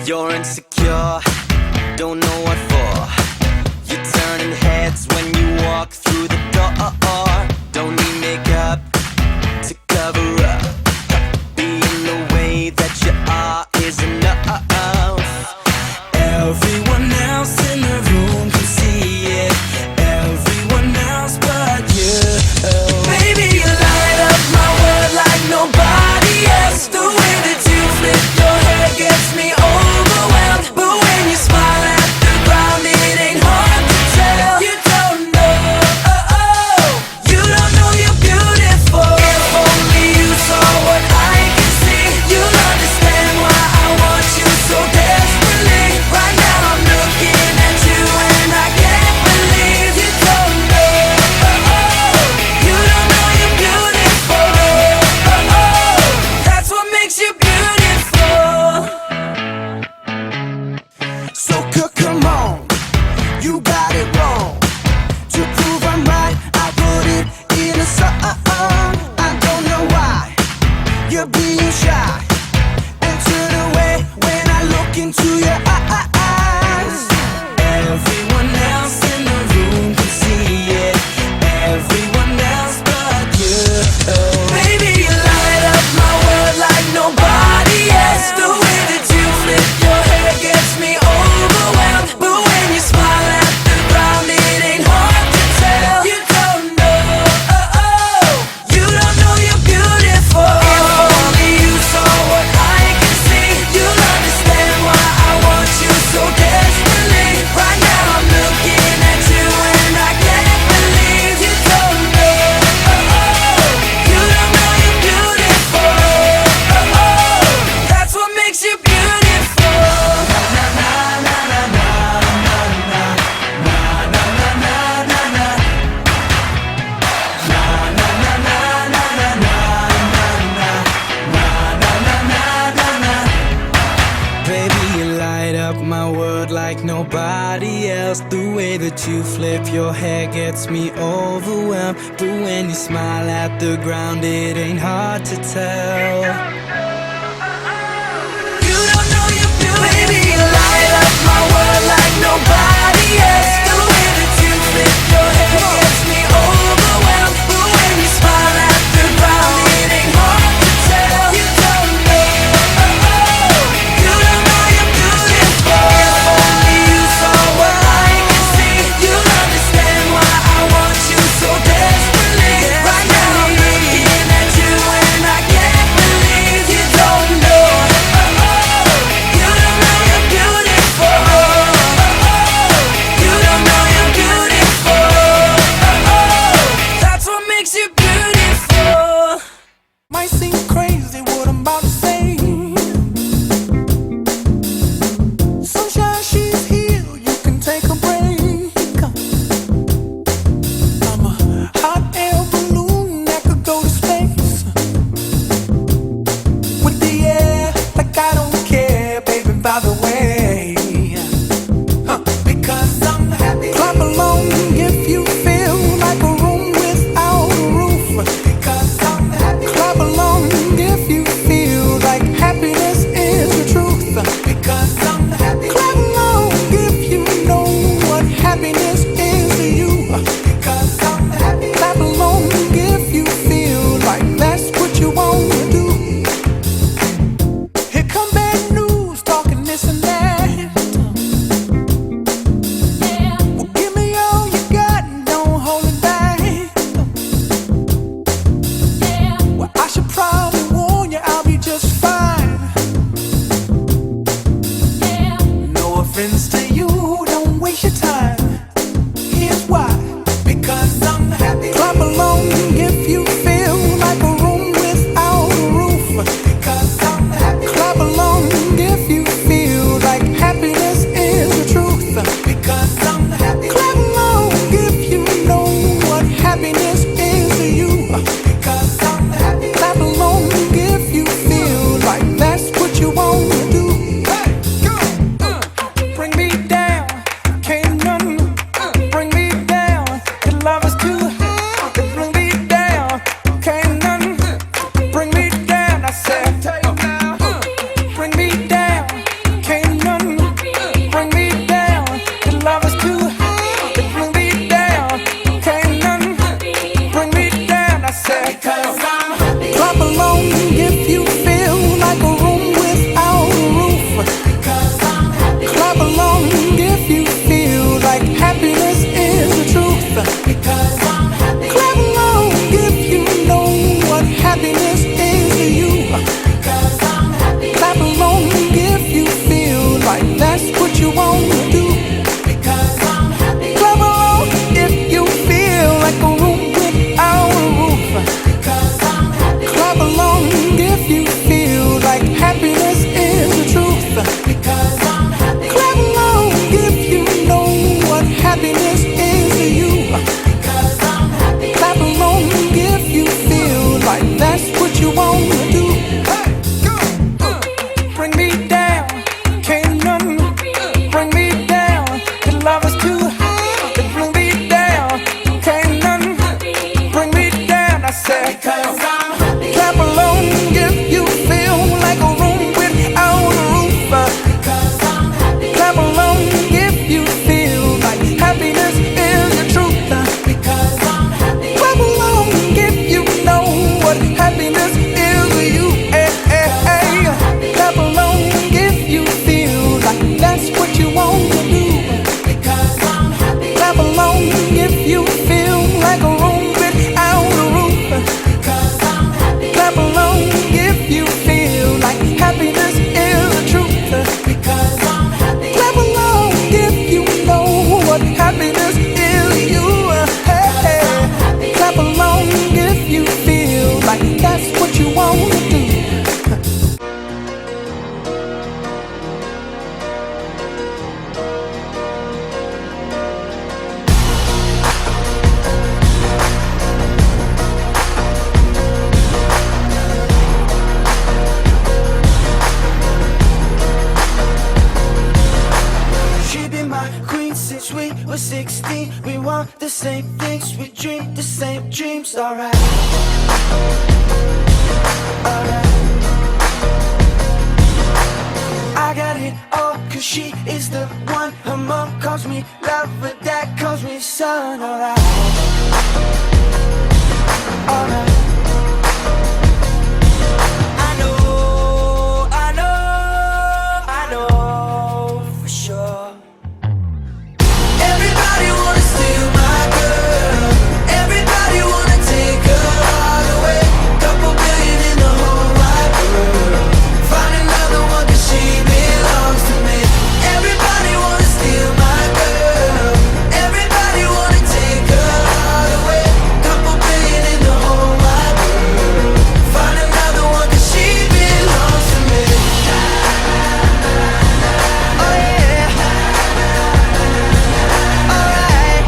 You're insecure, don't know what for. You're turning heads when you walk through the door. Don't need makeup to cover up. Being the way that you are is enough. Everyone else in the room can see it. Everyone else but you. Baby, you light up my world like nobody else. The way that you flip your hair gets me overwhelmed. But when you smile at the ground, it ain't hard to tell. You don't know, you don't know you're beautiful. If only you saw what I can see, you'll understand why I want you so desperately. Right now I'm looking at you and I can't believe you don't know, you don't know you're beautiful. That's what makes you beautiful. So come on, you got it wrong. To prove I'm right, I put it in a song. I don't know why you're being shy and turn away when I look into your eyes. Everyone else in the room can see it. Everyone else but you. Baby, you light up my world like nobody else. The way that you flip your hair gets me overwhelmed. But when you smile at the ground, it ain't hard to tell. You don't know, you don't know you're beautiful. If only you saw what I can see, you'll understand why I want you so desperately. Right now I'm looking at you and I can't believe you don't know, you don't know you're beautiful. That's what makes you beautiful. Baby, you light up my world like nobody else. The way that you flip your hair gets me overwhelmed. But when you smile at the ground, it ain't hard to tell. You don't know you're beautiful. Baby, you light up my world like nobody else. The way that you flip your hair gets me overwhelmed. But when you smile at the ground, it ain't hard to tell. You don't know, you don't know you're beautiful. If only you saw what I can see, you'll understand why I want you so desperately. Right now I'm looking at you and I can't believe you don't know, you don't know you're beautiful. You don't know you're beautiful. That's what makes you beautiful. Might seem crazy what I'm about to say. Sunshine, she's here, you can take a break. I'm a hot air balloon that could go to space. With the air, like I don't care, baby, by the way. Because I'm happy. Clap along if you feel like a room without a roof. Because I'm happy. Clap along if you feel like happiness is the truth. Because I'm happy. Clap along if you know what happiness is to you. Because I'm happy. Clap along if you feel like that's what you want to do. Here come bad news, talking this and that. Well, give me all you got and don't hold it back. Well, I should probably warn you, I'll be just fine. No offense to you, don't waste your time. Here's why. Because I'm happy. Clap along if you feel like a room without a roof. Because I'm happy. Clap along if you feel like happiness is the truth. Because I'm happy. Clap along if you know what happiness is to you. Because I'm happy. Clap along if you feel like that's what you want to do. Hey, go. Bring me 16, we want the same things, we dream the same dreams, alright. Alright. I got it all, cause she is the one. Her mom calls me love, but dad calls me son, alright. Alright. I know for sure. Everybody wanna steal my girl. Everybody wanna take her all away. Couple billion in the whole wide world. Find another one 'cause she belongs to me. Everybody wanna steal my girl. Everybody wanna take her all away. Couple billion in the whole wide world. Find another one 'cause she belongs to me. Oh yeah. Alright.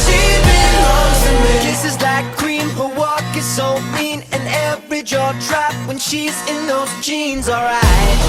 She belongs to me. Kisses like cream, her walk is so mean, and every jaw drop when she's in those jeans. Alright.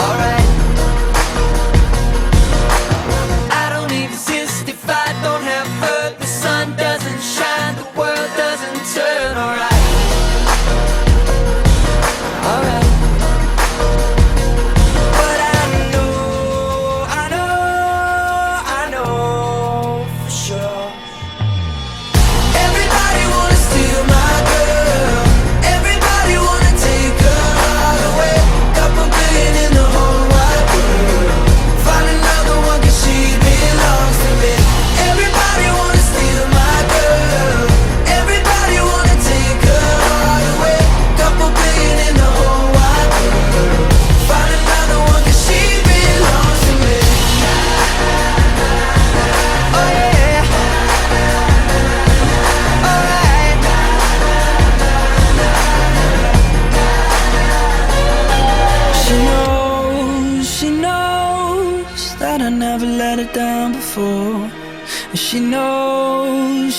Alright. I don't exist if I don't have her. The sun doesn't shine, the world doesn't turn. Alright. Alright. But I know for sure. Everybody wanna steal my girl. Everybody wanna take her all away. Couple billion in the whole wide world. Find another one 'cause she belongs to me. Everybody wanna steal my girl. Everybody wanna take her all away. Couple billion in the whole wide world. Find another one 'cause she belongs to me. Oh yeah. Alright. She knows that I never let her down before. And she knows